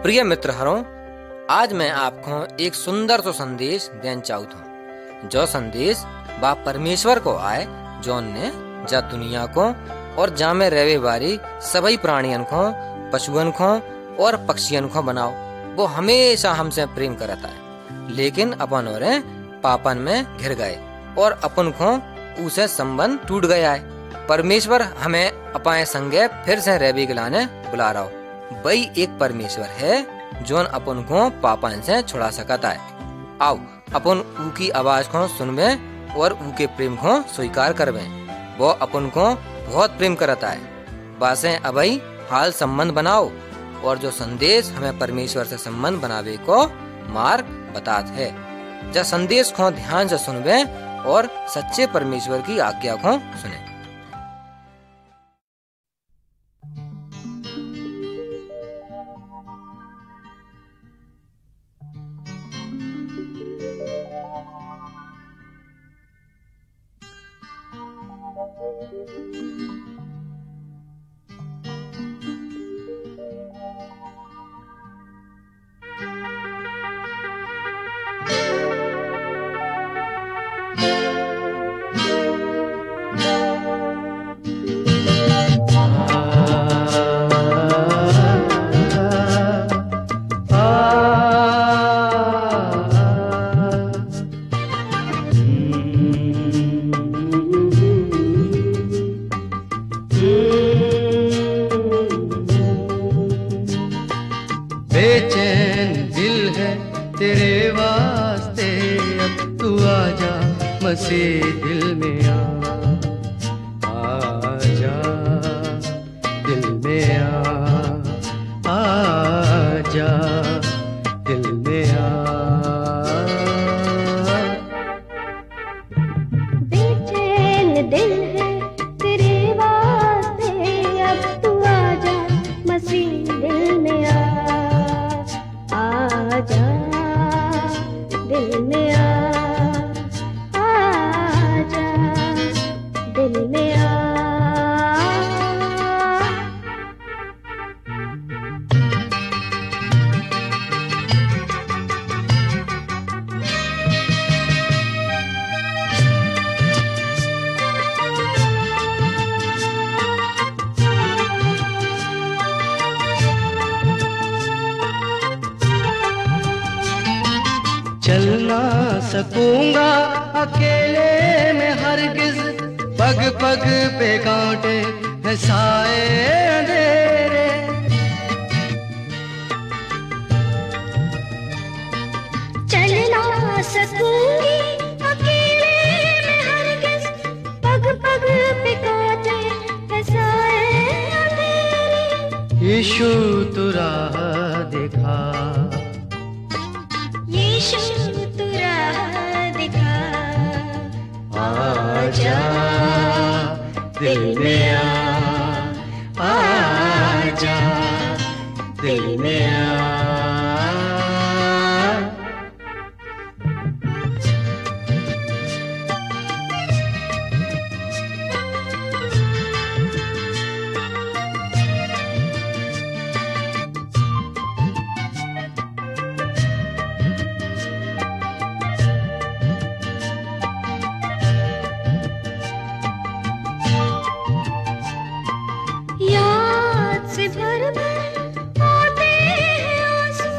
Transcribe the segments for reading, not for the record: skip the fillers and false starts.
प्रिय मित्र हरों, आज मैं आपको एक सुंदर सो संदेश देना चाहता हूँ। जो संदेश बा परमेश्वर को आए, जो ने जा दुनिया को और जा में रहवे वाली सभी प्राणियन को, पशुअन को और पक्षियन को बनाओ। वो हमेशा हमसे प्रेम करता है, लेकिन अपन और पापन में घिर गए और अपन को उसे संबंध टूट गया है। परमेश्वर हमें अपने संगे फिर से रहवे के लाने बुला रहा हो। वही एक परमेश्वर है जोन अपन को पापन से छुड़ा सकता है। आओ अपन ऊ की आवाज को सुनबे और ऊ के प्रेम को स्वीकार करबे। वो अपन को बहुत प्रेम करता है। बासे अबई हाल संबंध बनाओ और जो संदेश हमें परमेश्वर से संबंध बनावे को मार्ग बतात है। जब संदेश को ध्यान से सुनबे और सच्चे परमेश्वर की आज्ञा को सुने। बेचैन दिल है तेरे वास्ते, अब तू आजा मसीह दिल में आजा दिल में आजा दिल में बेचैन दिल है तेरे वास्ते, अब तू आजा मसीह दिल में आजा दिल में आजा दिल में चल ना सकूंगा अकेले में हरगिज, पग पग पे कांटे है साए अंधेरे। चल ना सकूंगी अकेले में हरगिज, पग पग पे कांटे है साए अंधेरे। यीशु तू राह दिखा, यीशु तू राह दिखा, आजा दिल में आजा दिल में याद से भर भर आते हैं आंसू,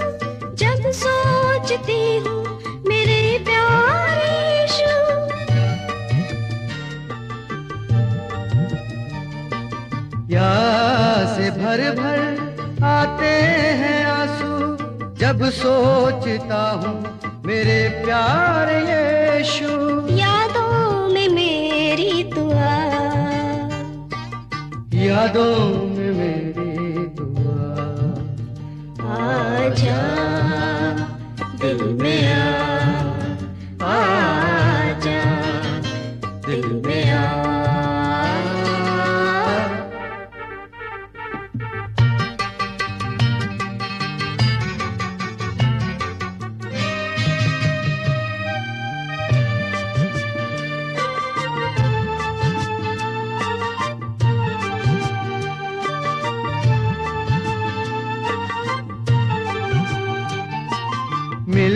जब सोचती हूँ मेरे प्यारे यीशु। याद से भर भर आते हैं आंसू, जब सोचता हूँ मेरे प्यारे यीशु। यादों में मेरी दुआ, यादों में मेरी दुआ, आजा दिल में आजा दिल में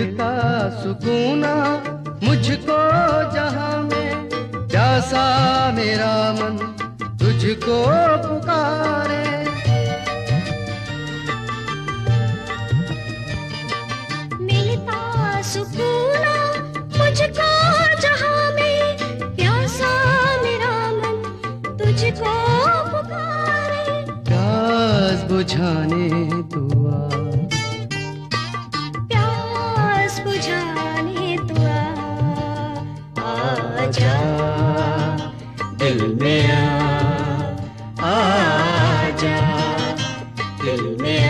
मिलता सुकूना मुझको जहां में, प्यासा मेरा मन तुझको पुकारे। मिलता सुकूना मुझको जहां में, प्यासा मेरा मन तुझको पुकारे। प्यास बुझाने तू आ, प्यास बुझाने तू आजा दिल में आजा दिल में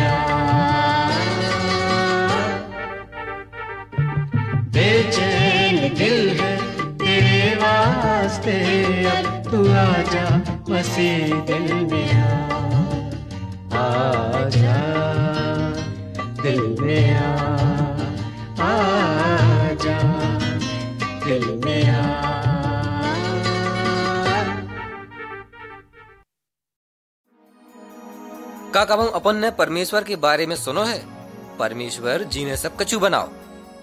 बेचैन दिल है तेरे वास्ते, अब तू आजा मसीह दिल में आजा दिल में आजा दिल में का कहूं अपन ने परमेश्वर के बारे में सुनो है। परमेश्वर जी ने सब कछु बनाओ।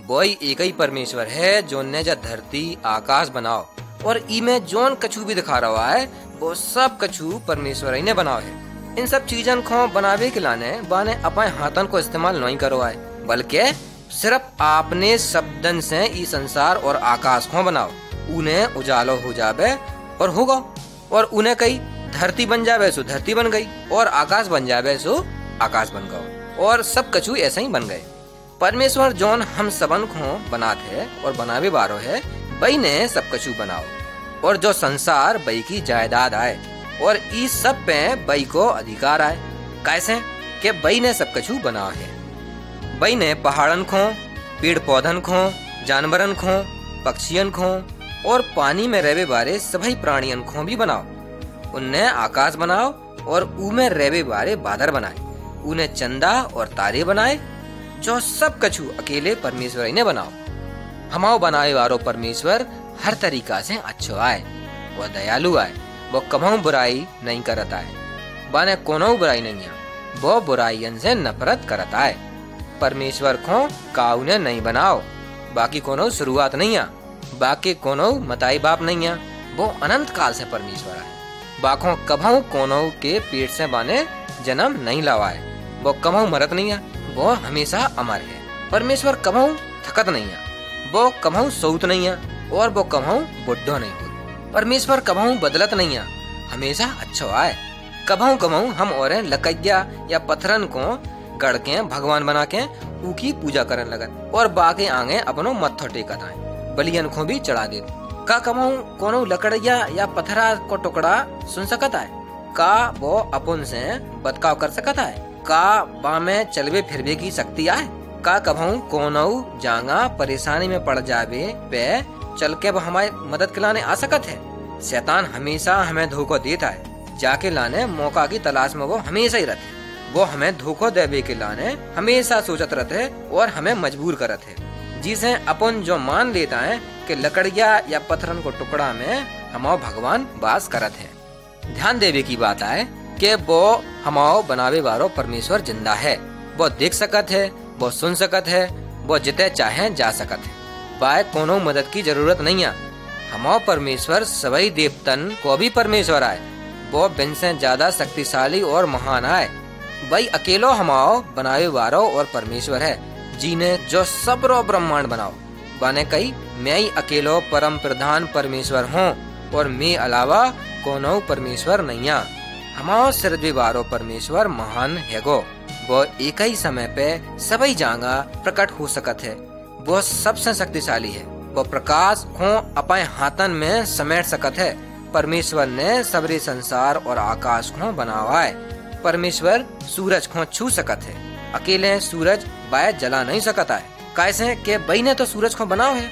वही एक ही परमेश्वर है जो ने जा धरती आकाश बनाओ, और ई में जोन कछु भी दिखा रहा है वो सब कछु परमेश्वर ही ने बनाओ है। इन सब चीजन को बनावे के लाने बाने अपने हाथन को इस्तेमाल नहीं करो है, बल्कि सिर्फ आपने शब्दन से ई संसार और आकाश को बनाओ। उन्हें उजालो हो जावे और होगा, और उन्हें कई धरती बन जावे सो धरती बन गई, और आकाश बन जावे सो आकाश बन गयो, और सब कछु ऐसे ही बन गए। परमेश्वर जोन हम सबन को बनाते और बनावे बारो है, वही ने सब कछु बनाओ, और जो संसार वही की जायदाद आए, और इस सब पे वही को अधिकार आए। कैसे के वही ने सब कछु बनाओ है। वही ने पहाड़न को, पेड़ पौधन को, जानवरन को, पक्षियन को, और पानी में रहवे बारे सभी प्राणियन को भी बनाओ। उन्हें आकाश बनाओ और उमें रहवे बारे बादर बनाए। उन्हें चंदा और तारे बनाए, जो सब कछु अकेले परमेश्वर ही ने बनाओ। हमाओ बनाए वारो परमेश्वर हर तरीका से अच्छो आए, वो दयालु आए, वो कभी बुराई नहीं करता है, बाने कोनो बुराई नहीं है, वो बुराइयन से नफरत करता है। परमेश्वर को काऊ ने नहीं बनाओ, बाकी कोनो शुरुआत नहीं है, बाकी कोनो मताई बाप नहीं है, वो अनंत काल से परमेश्वर है। बाखों कभाऊ कोनो के पेट से बाने जन्म नहीं लावा है, वो कभाऊ मरत नहीं है, वो हमेशा अमर है। परमेश्वर कभाऊ थकत नहीं है, वो कभाऊ सऊत नहीं है, और वो कभाऊ बुढ़ो नहीं हो। परमेश्वर कभाऊ बदलत नहीं है, हमेशा अच्छा आए। कभाऊ कभाऊ हम और लकैया या पत्थरन को गढ़ के भगवान बना के उकी पूजा करने लगत, और बाके आगे अपनो मत्थो टेकत आए, बलियन को भी चढ़ा दे। का कमाऊ कोनो लकड़िया या पत्थरा को टुकड़ा सुन सकता है? का वो अपन से बदकाव कर सकता है? का बा में चलवे फिरवे की शक्ति आए? का कभाऊ कोनो जांगा परेशानी में पड़ जावे पे चल के वो हमारी मदद के लाने आ सकत है? शैतान हमेशा हमें धोखा देता है, जाके लाने मौका की तलाश में वो हमेशा ही रहते। वो हमें धोखा देवे के लाने हमेशा सोचत रहते और हमें मजबूर करते है, जिसे अपन जो मान लेता है कि लकड़िया या पत्थरन को टुकड़ा में हमाओ भगवान वास करत है। ध्यान देवे की बात है कि वो हमाओ बनावे वारो परमेश्वर जिंदा है, वो देख सकत है, वो सुन सकत है, वो जिते चाहे जा सकत है, बाय कोनो मदद की जरूरत नहीं है। हमाओ परमेश्वर सभी देवतन को भी परमेश्वर आए, वो बिन से ज्यादा शक्तिशाली और महान आए। वही अकेलो हमाओ बनावे वारो और परमेश्वर है, जिने जो सबरो ब्रह्मांड बनाओ। बाने कई मैं ही अकेलो परम प्रधान परमेश्वर हूँ, और मैं अलावा कोनो परमेश्वर नहीं है। हमाओ सिरदे वारो परमेश्वर महान है गो, वो एक ही समय पे सभी जांगा प्रकट हो सकत है, वो सबसे शक्तिशाली है, वो प्रकाश को अपने हाथन में समेट सकत है। परमेश्वर ने सबरे संसार और आकाश को बनावा है। परमेश्वर सूरज को छू सकत है, अकेले सूरज बाय जला नहीं सकता है, कैसे के बई ने तो सूरज को बनाओ है।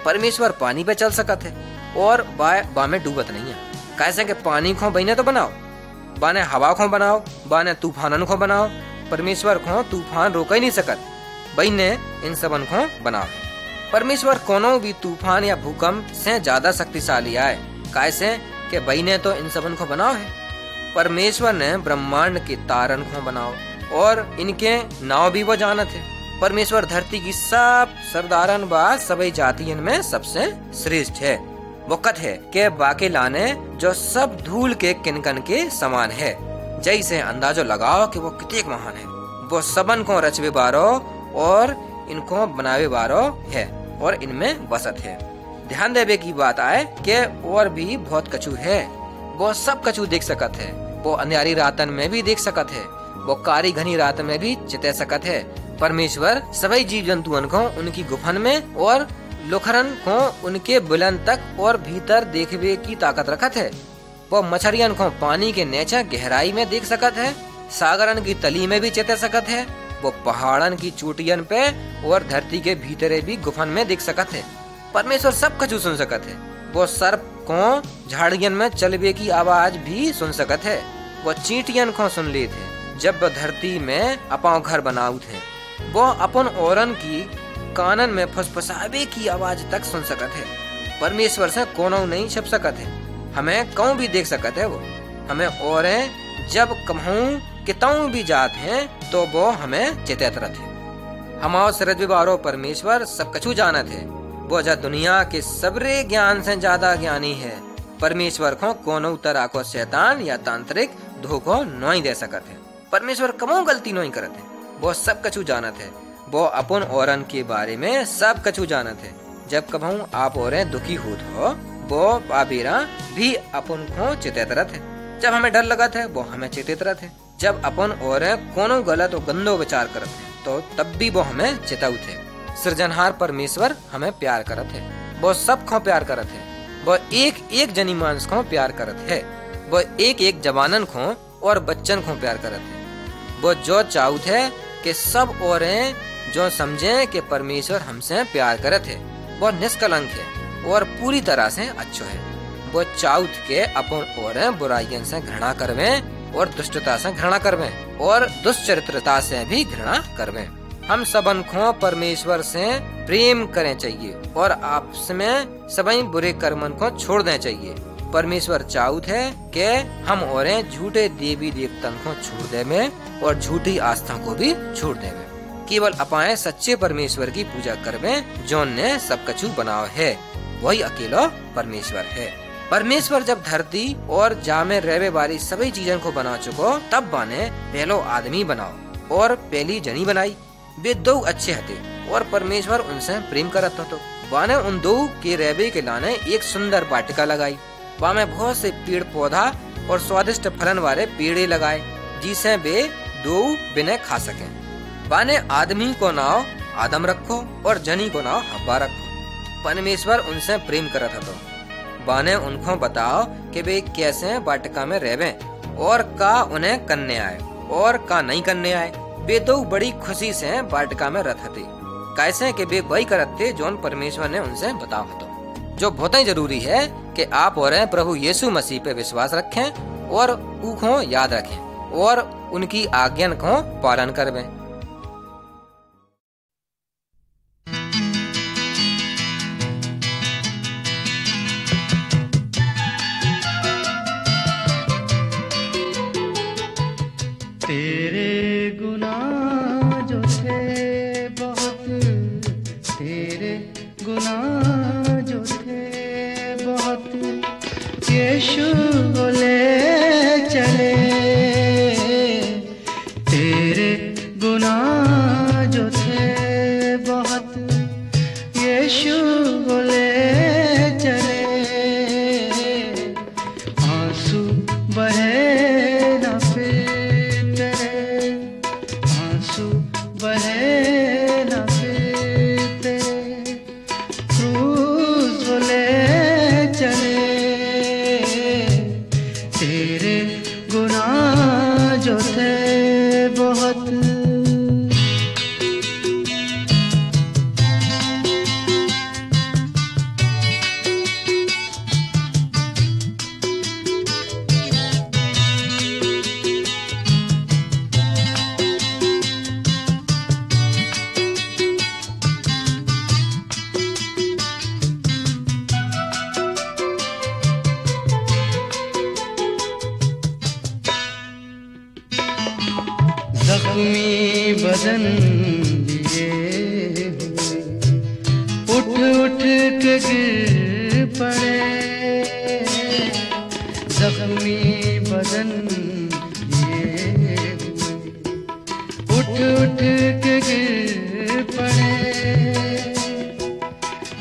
परमेश्वर पानी पे चल सकत है और बाय बा में डूबत नहीं है, कैसे के पानी को बई ने तो बनाओ, बाने हवा को बनाओ, बाने तूफानन को बनाओ। परमेश्वर को तूफान रोक ही नहीं सकत, बई ने इन सबन को बनाओ है। परमेश्वर कोनो भी तूफान या भूकंप से ज्यादा शक्तिशाली आए, कैसे के बई ने तो इन सबन को बनाओ है। परमेश्वर ने ब्रह्मांड के तारन को बनाओ और इनके नाव भी वो जानत है। परमेश्वर धरती की सब सरदारन व सभी जातियन में सबसे श्रेष्ठ है। वो कथ है के बाके लाने जो सब धूल के किनकन के समान है। जैसे अंदाजो लगाओ कि वो कितने महान है। वो सबन को रचवे बारो और इनको बनावे बारो है और इनमें बसत है। ध्यान देवे की बात आए के और भी बहुत कछु है। वो सब कछु देख सकत है। वो अंधियारी रातन में भी देख सकत है। वो कारी घनी रात में भी चिते सकत है। परमेश्वर सभी जीव जंतुअन को उनकी गुफन में और लोखरन को उनके बुलंद तक और भीतर देखवे की ताकत रखत है। वो मछलियन को पानी के नीचे गहराई में देख सकत है। सागरन की तली में भी चेते सकत है। वो पहाड़न की चोटियन पे और धरती के भीतरे भी गुफन में देख सकत है। परमेश्वर सब कछु सुन सकत है। वो सर्प को झाड़ियन में चलवे की आवाज भी सुन सकत है। वो चींटियन को सुन ले थे जब वो धरती में अपना घर बनाऊ थे। वो अपन औरन की कानन में फुसफुसावे की आवाज तक सुन सकत है। परमेश्वर से कोनो नहीं छिप सकत है। हमें कहूँ भी देख सकत है। वो हमें और जब कहूँ कितऊ भी जात हैं तो वो हमें चेतत रहते। हमारो सरजबारो परमेश्वर सब कछु जानत है। वो जा दुनिया के सबरे ज्ञान से ज्यादा ज्ञानी है। परमेश्वर को कोनो तरह को शैतान या तांत्रिक धोखो नहीं दे सकत है। परमेश्वर कमो गलती नहीं करत है। वो सब कछु जानत है। वो अपन औरन के बारे में सब कछु जानत है। जब कभू आप और दुखी होत हो वो आबेरा भी अपन को चेतित रहत है। जब हमें डर लगत है वो हमें चेतित रहत है। जब अपन और कोनो गलत और गंदो विचार करत है तो तब भी वो हमें चेताउत है। सृजनहार परमेश्वर हमें प्यार करत है। वो सब को प्यार करत है। वो एक एक जनी मानस को प्यार करत है। वो एक एक जवानन को और बच्चन को प्यार करत है। वो जो चाहत है कि सब और जो समझे कि परमेश्वर हमसे प्यार करत है। वो निष्कलंक है और पूरी तरह से अच्छो है। वो चाहत के अपन और बुराइयन से घृणा करवे और दुष्टता से घृणा करवे और दुष्चरित्रता से भी घृणा करवे। हम सबन को परमेश्वर से प्रेम करें चाहिए और आपस में सभी बुरे कर्मन को छोड़ दें चाहिए। परमेश्वर चाहत है कि हम और झूठे देवी देवतन को छोड़ दे में और झूठी आस्था को भी छोड़ दे में। केवल अपाए सच्चे परमेश्वर की पूजा करवे जोन ने सब कछु बनाओ है। वही अकेला परमेश्वर है। परमेश्वर जब धरती और जामे रहवे वाली सभी चीजों को बना चुको तब बाने पहलो आदमी बनाओ और पहली जनी बनाई। वे दो अच्छे हते और परमेश्वर उनसे प्रेम करत तो बाने उन दो के रहवे के लाने एक सुंदर वाटिका लगाई। वहाँ में बहुत से पेड़ पौधा और स्वादिष्ट फलन वाले पेड़े लगाए जिसे वे दो बिना खा सके। बाने आदमी को नाव आदम रखो और जनी को नाव हब्बा रखो। परमेश्वर उनसे प्रेम करत तो बाने उनको बताओ कि वे कैसे वाटिका में रहवे और का उन्हें करने आए और का नहीं करने आए। वे दो बड़ी खुशी से वाटिका में रहते कैसे कि वे वही करते जोन परमेश्वर ने उनसे बताओ तो। जो बहुत ही जरूरी है कि आप और प्रभु यीशु मसीह पे विश्वास रखें और उनको याद रखें और उनकी आज्ञा को पालन करवें। तेरे गुनाह जो थे बहुत, तेरे गुनाह जो थे बहुत, यीशु को ले चले। तेरे गुनाह जो थे बहुत, यीशु को ले चले। आंसू बहे न फिर बहे न फिर तेरे, क्रूस ले चले। तेरे गुनाह जो थे बहुत। जख्मी बदन लिए उठ उठ के गिर पड़े जख्मी बदन ये हुए। उठ उठ के गिर पड़े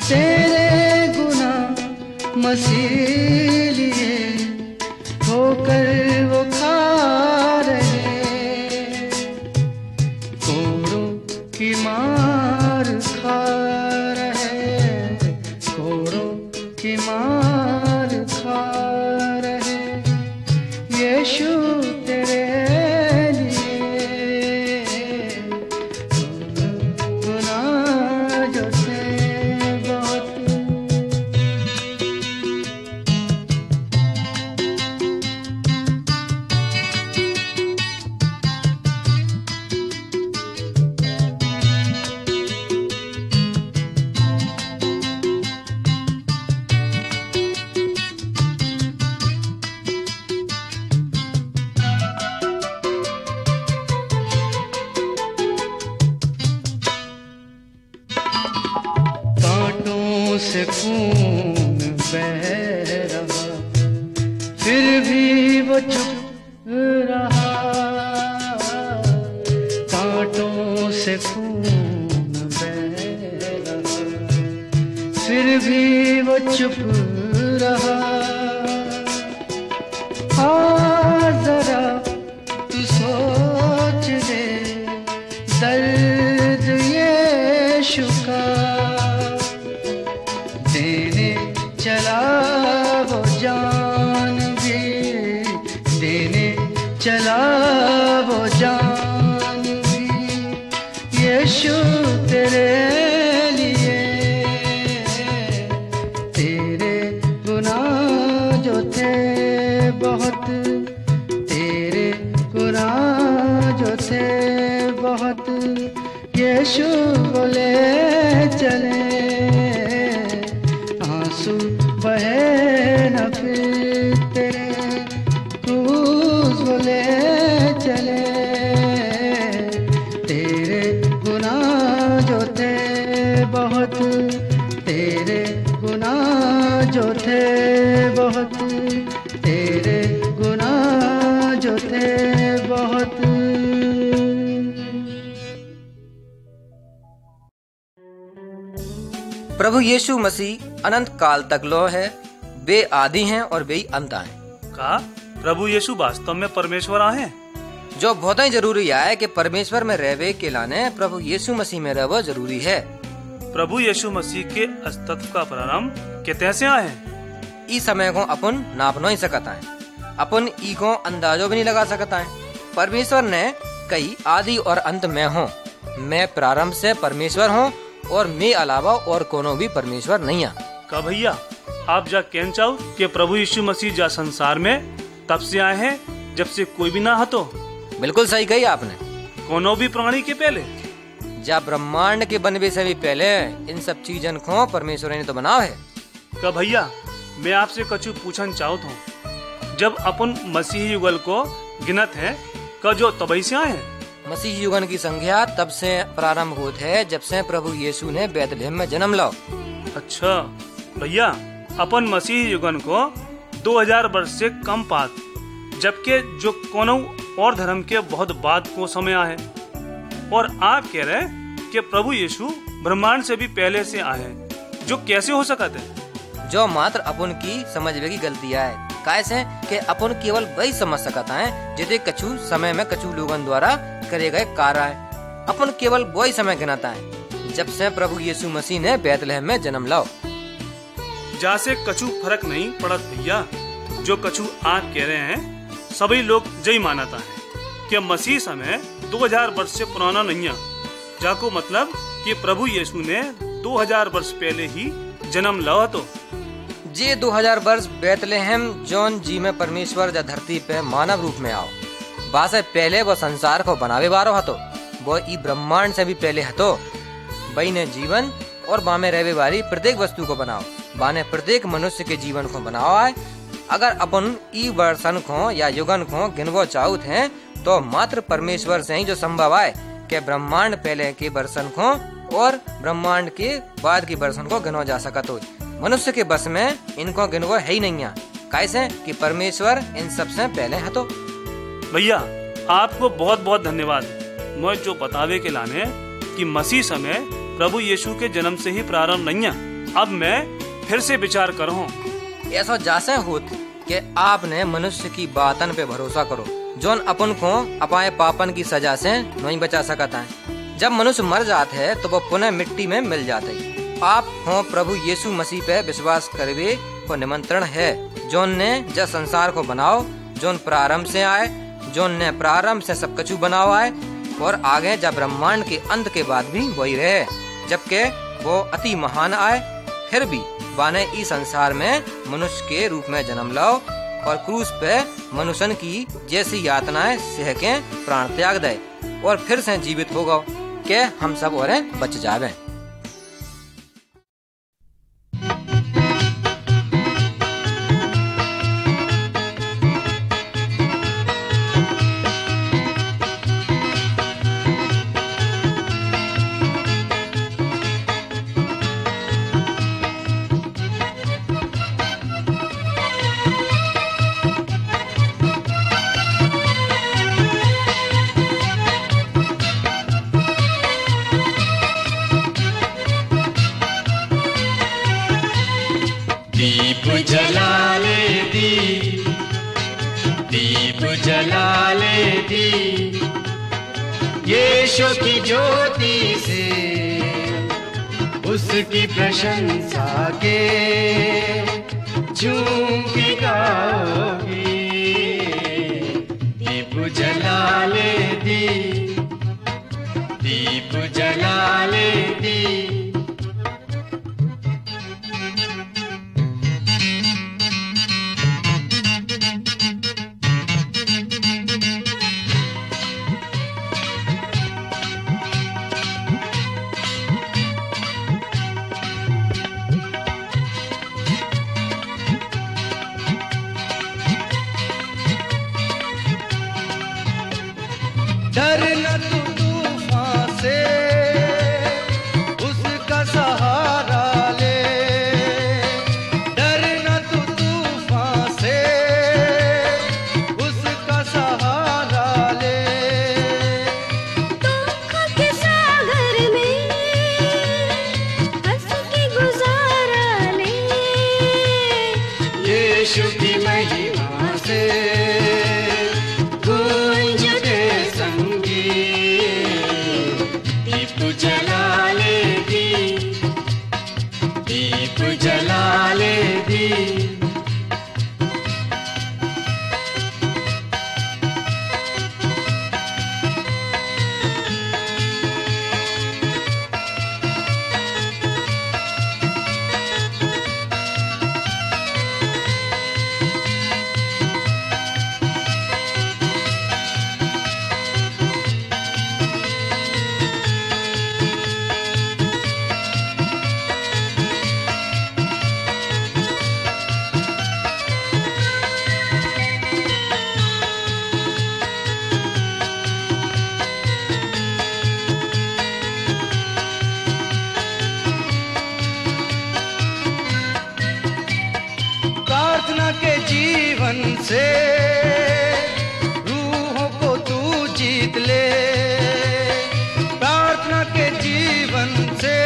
तेरे गुनाह मसीह लिए ठोकर वो खा रहे। कोड़ों की मार खा रहे, कोड़ों की मार खा रहे। यीशु तेरे लिए गुनाह जो थे बहुत। कांटों से खून बह रहा फिर भी वो चुप रहा। कांटों से खून बह रहा फिर भी वो चुप रहा। जरा तू सोच ले दर्द यीशु का। देने चला वो जान भी, देने चला वो जान भी। यीशु तेरे लिए तेरे गुनाह जो थे बहुत, तेरे गुनाह जो थे बहुत। यीशु बोले चले आंसू बहे न फिर तेरे। क्रूस बोले चले तेरे गुनाह जो थे बहुत, तेरे गुनाह जो थे बहुत, तेरे गुनाह जो थे बहुत। प्रभु यीशु मसीह अनंत काल तक लो है, वे आदि हैं और वे ही अंत आए। का प्रभु यीशु वास्तव में परमेश्वर आए? जो बहुत ही जरूरी है कि परमेश्वर में रहवे के लाने प्रभु यीशु मसीह में रहना जरूरी है। प्रभु यीशु मसीह के अस्तित्व का प्रारंभ कितने से आए? इस समय को अपन नाप नहीं सकता है, अपन ई को अंदाजो भी नहीं लगा सकता है। परमेश्वर ने कई आदि और अंत में हो, मैं प्रारंभ से परमेश्वर हूँ और मैं अलावा और कोनो भी परमेश्वर नहीं है। का भैया आप जा कहना चाहो कि प्रभु यीशु मसीह जा संसार में तब से आए हैं जब से कोई भी ना हतो? बिल्कुल सही कही आपने। कोनो भी प्राणी के पहले, जब ब्रह्मांड के बनवे से भी पहले इन सब चीजन को परमेश्वर ने तो बनाओ है। का भैया मैं आपसे कछु पूछना चाहता हूँ, जब अपन मसीही युगल को गिनत है का जो तबई से आए हैं? मसीह युगन की संख्या तब से प्रारंभ होती है जब से प्रभु यीशु ने बैतलहम में जन्म लो। अच्छा भैया, अपन मसीह युगन को 2000 वर्ष से कम पात, जबकि जो कोनो और धर्म के बहुत बाद को समय आए। और आप कह रहे कि प्रभु यीशु ब्रह्मांड से भी पहले से आए, जो कैसे हो सकता है? जो मात्र अपन की समझने की गलतियाँ है। कैसे कि अपन केवल वही समझ सकता है जिसे कछु समय में कछु लोगों द्वारा करे गए कार्य है। अपन केवल वही समय गिनाता है जब से प्रभु यीशु मसीह ने बैतलहम में जन्म लाओ। जासे कछु फर्क नहीं पड़त भैया। जो कछु आप कह रहे हैं सभी लोग यही मानता है कि मसीह समय 2000 वर्ष से पुराना नहीं है, जाको मतलब कि प्रभु यीशु ने 2000 वर्ष पहले ही जन्म लाया। तो जे 2000 वर्ष बैतलहम जॉन जी में परमेश्वर जा धरती पे मानव रूप में आओ, बासे पहले वो संसार को बनावे बारो हतो, वो ई ब्रह्मांड से भी पहले हतो। वही ने जीवन और बामे रहवे वाली प्रत्येक वस्तु को बनाओ, बाने प्रत्येक मनुष्य के जीवन को बनाओ आए। अगर अपन ई वर्षन को या युगन को गिनवो चाहत हैं तो मात्र परमेश्वर से ही जो संभव है कि ब्रह्मांड पहले के वर्षन को और ब्रह्मांड के बाद की वर्षन को गिनो जा सकत हो। मनुष्य के बस में इनको गिनवो है ही नहीं है, कैसे कि परमेश्वर इन सबसे पहले है। तो भैया आपको बहुत बहुत धन्यवाद। मैं जो बतावे के लाने कि मसीह समय प्रभु यीशु के जन्म से ही प्रारंभ नहीं है, अब मैं फिर से विचार करूँ। ऐसा जैसे होत कि आपने मनुष्य की बातन पे भरोसा करो, जोन अपन को अपाए पापन की सजा से नहीं बचा सकता है। जब मनुष्य मर जाते है तो वो पुनः मिट्टी में मिल जाते है। आप हो प्रभु यीशु मसीह पे विश्वास करवे को निमंत्रण है, जोन ने जब संसार को बनाओ, जोन प्रारंभ से आए, जोन ने प्रारंभ से सब कछु बनाओ आए और आगे जब ब्रह्मांड के अंत के बाद भी वही रहे, जबकि वो अति महान आए, फिर भी बाने इस संसार में मनुष्य के रूप में जन्म लाओ और क्रूस पे मनुष्य की जैसी यातनाएं सह के प्राण त्याग दे और फिर से जीवित हो गओ के हम सब और बच जावे। दीप जला ले दीप जला ले यीशु की ज्योति से उसकी प्रशंसा के झूम के गाओगे। दीप जला ले दीप जला ले डर न तू तूफान से, उसका सहारा ले। डर न तू तूफान से, उसका सहारा ले। दुख के सागर में हंस के गुजारा ले। यीशु की महिमा से जला ले दीप जला ले प्रार्थना के जीवन से रूहों को तू जीत ले। प्रार्थना के जीवन से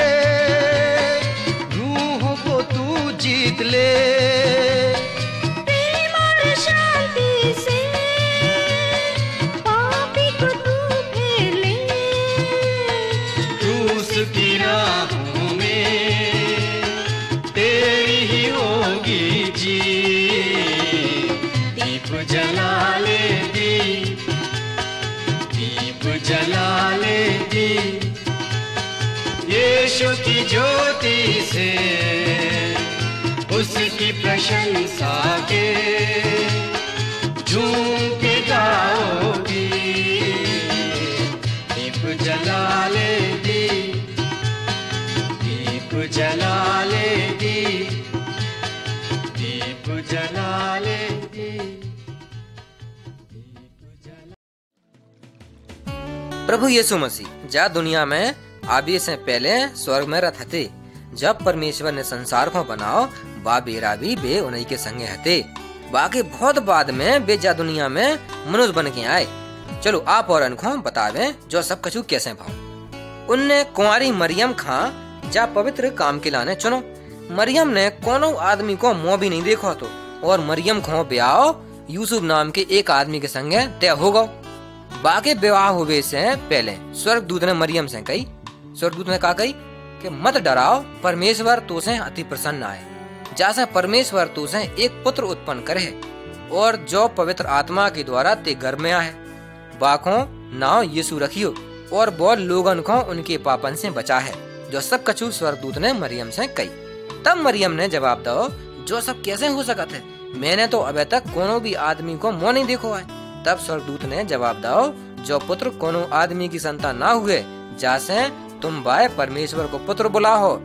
रूहों को तू जीत ले। प्रेम और शांति से पापी को तू फेर ले। क्रूस की राहों में तेरी ही होगी दीप जला ले दीप जला ले यीशु की ज्योति से उसकी प्रशंसा के झूम के गाओगी। दीप जला ले दीप जला ले दीप जला ले प्रभु यीशु मसीह जा दुनिया में आबे से पहले स्वर्ग में रथ हते। जब परमेश्वर ने संसार को बनाओ बा बेरा भी बे उन्हीं के संगे हते। बाकी बहुत बाद में बे जा दुनिया में मनुष्य बन के आए। चलो आप और अनको बतावे जो सब कछु कैसे भाव। उनने कुंवारी मरियम खां जा पवित्र काम के लाने चुनो। मरियम ने कोनो आदमी को मुंह भी नहीं देखो तो, और मरियम को ब्याह यूसुफ नाम के एक आदमी के संगे तय हो गो। बाकी विवाह हुए से पहले स्वर्गदूत ने मरियम से कही, स्वर्गदूत ने कहा कही कि मत डराओ, परमेश्वर तो से अति प्रसन्न आए। जैसे परमेश्वर तो से एक पुत्र उत्पन्न करे और जो पवित्र आत्मा के द्वारा ते गर्भ में आए। बाको नाव यीशु रखियो और वो लोगन को उनके पापन से बचा है। जो सब कछु स्वर्गदूत ने मरियम से कही। तब मरियम ने जवाब दो, जो सब कैसे हो सकत है, मैंने तो अभी तक कोनो भी आदमी को मुंह नहीं देखो है। तब स्वर्गदूत ने जवाब दो, जो पुत्र कोनो आदमी की संतान ना हुए जैसे तुम बाय परमेश्वर को पुत्र बुला हो।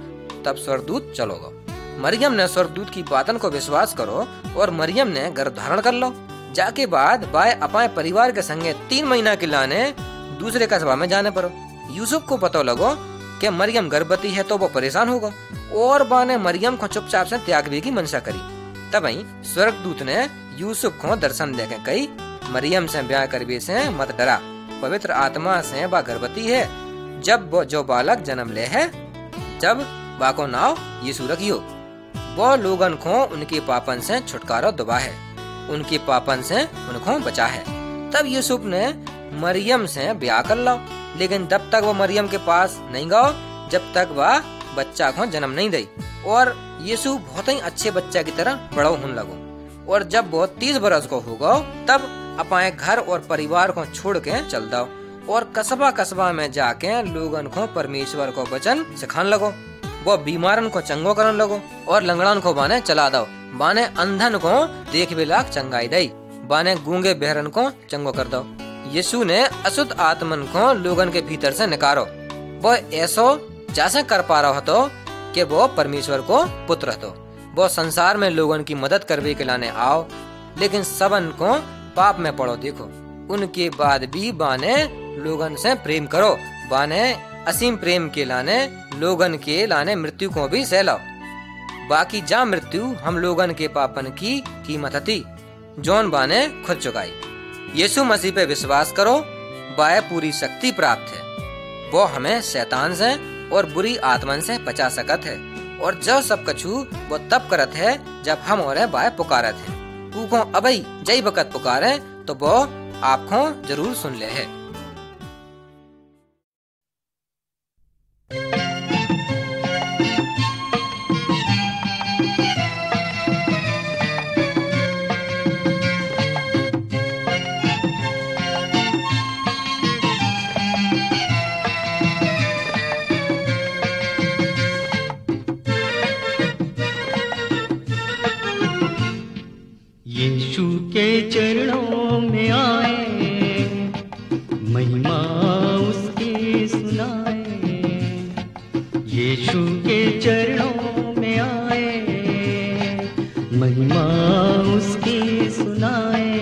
तब स्वर्गदूत चलोगो। मरियम ने स्वर्गदूत की बातन को विश्वास करो और मरियम ने गर्भ धारण कर लो। जाके बाद बाय अपने परिवार के संगे 3 महीना के लाने दूसरे कस्बा में जाने पड़ो। यूसुफ को पता लगो कि मरियम गर्भवती है तो वो परेशान होगा और बा ने मरियम को चुपचाप से त्यागने की मनसा करी। तब स्वर्गदूत ने यूसुफ को दर्शन देके कही, मरियम से ब्याह करवे से मत डरा, पवित्र आत्मा से बा गर्भवती है। जब वो जो बालक जन्म ले है, जब बा को नाव यीशु रखियो। वो लोगन को उनके पापन से छुटकारा दुबा है, उनके पापन से उनको बचा है। तब यूसुफ ने मरियम से ब्याह कर लो, लेकिन जब तक वो मरियम के पास नहीं गो जब तक वह बच्चा को जन्म नहीं दी। और यीशु बहुत ही अच्छे बच्चा की तरह बड़ा होने लगो। और जब वो 30 बरस को होगा तब अपने घर और परिवार को छोड़ के चल दो और कस्बा कस्बा में जाके लोगन को परमेश्वर को वचन सिखाने लगो। वो बीमारन को चंगो करने लगो और लंगड़न को बाने चला दो। बाने अंधन को देख बिलाक चंगाई दई, बाने गूंगे बहरन को चंगो कर दो। यीशु ने अशुद्ध आत्मन को लोगन के भीतर से निकारो। वो ऐसो जैसे कर पा रहा तो कि वो परमेश्वर को पुत्र तो। वो संसार में लोगन की मदद करवे के लाने आओ, लेकिन सबन को पाप में पड़ो देखो। उनके बाद भी बाने लोगन से प्रेम करो। बाने असीम प्रेम के लाने लोगन के लाने मृत्यु को भी सहलाओ। बाकी जा मृत्यु हम लोगन के पापन की कीमत थी, जौन बाने खुद चुकाई। यीशु मसीह पे विश्वास करो, बाय पूरी शक्ति प्राप्त है। वो हमें शैतान से और बुरी आत्मन से बचा सकत है। और जो सब कछु वो तब करत है जब हम और बाय पुकारत है। ऊको अबई जय बकत पुकारे तो वो आपको जरूर सुन ले है। यीशु के चरणों में आए, महिमा उसकी सुनाए। यीशु के चरणों में आए, महिमा उसकी सुनाए।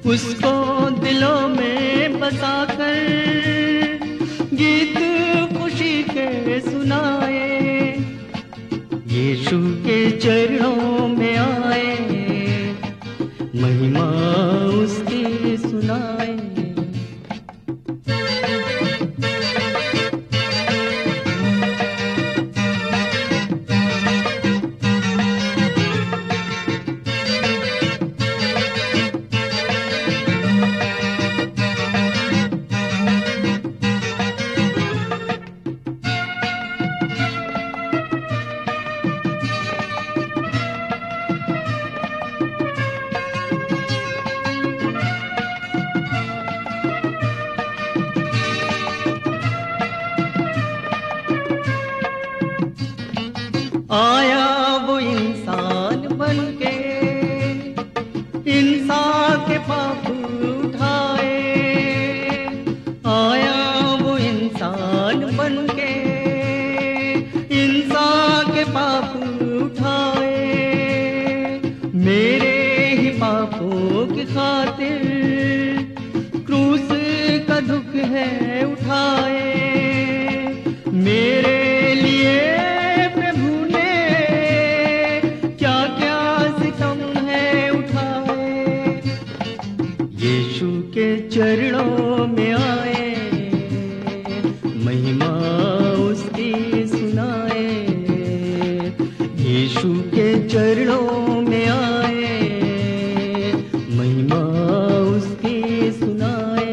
उसको दिलों में बसाकर गीत खुशी के सुनाए। यीशु के चरणों में आए, महिमा उसकी सुनाए। आया वो इंसान बनके, इंसान के पाप उठाए। आया वो इंसान बनके, इंसान के पाप उठाए। मेरे ही पापों की खातिर क्रूस का दुख है उठाए। मेरे लिए प्रभु ने क्या क्या सितम है उठाए, यीशु के चरणों में आए, महिमा उसकी सुनाए। यीशु के चरणों में आए, महिमा उसकी सुनाए।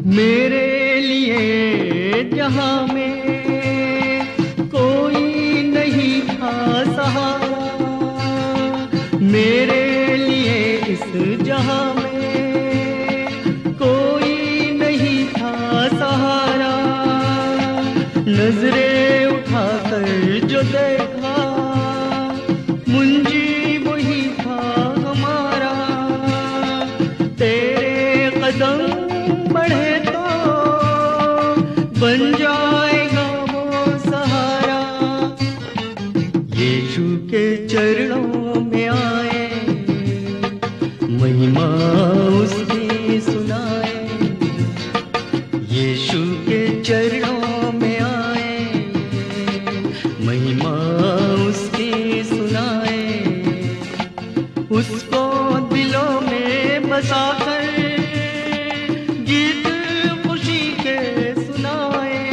मेरे लिए जहां में कोई नहीं था सहारा, मेरे लिए इस जहां में कोई नहीं था सहारा। नजरें उठाकर जो देखा, मुंजी वही था हमारा। तेरे कदम बढ़े तो बन जाएगा वो सहारा। यीशु के चरणों में आए, महिमा उसकी सुनाए। यीशु के चरणों में आए, महिमा उसकी सुनाए। उसको दिलों में बसाकर गीत खुशी के सुनाए।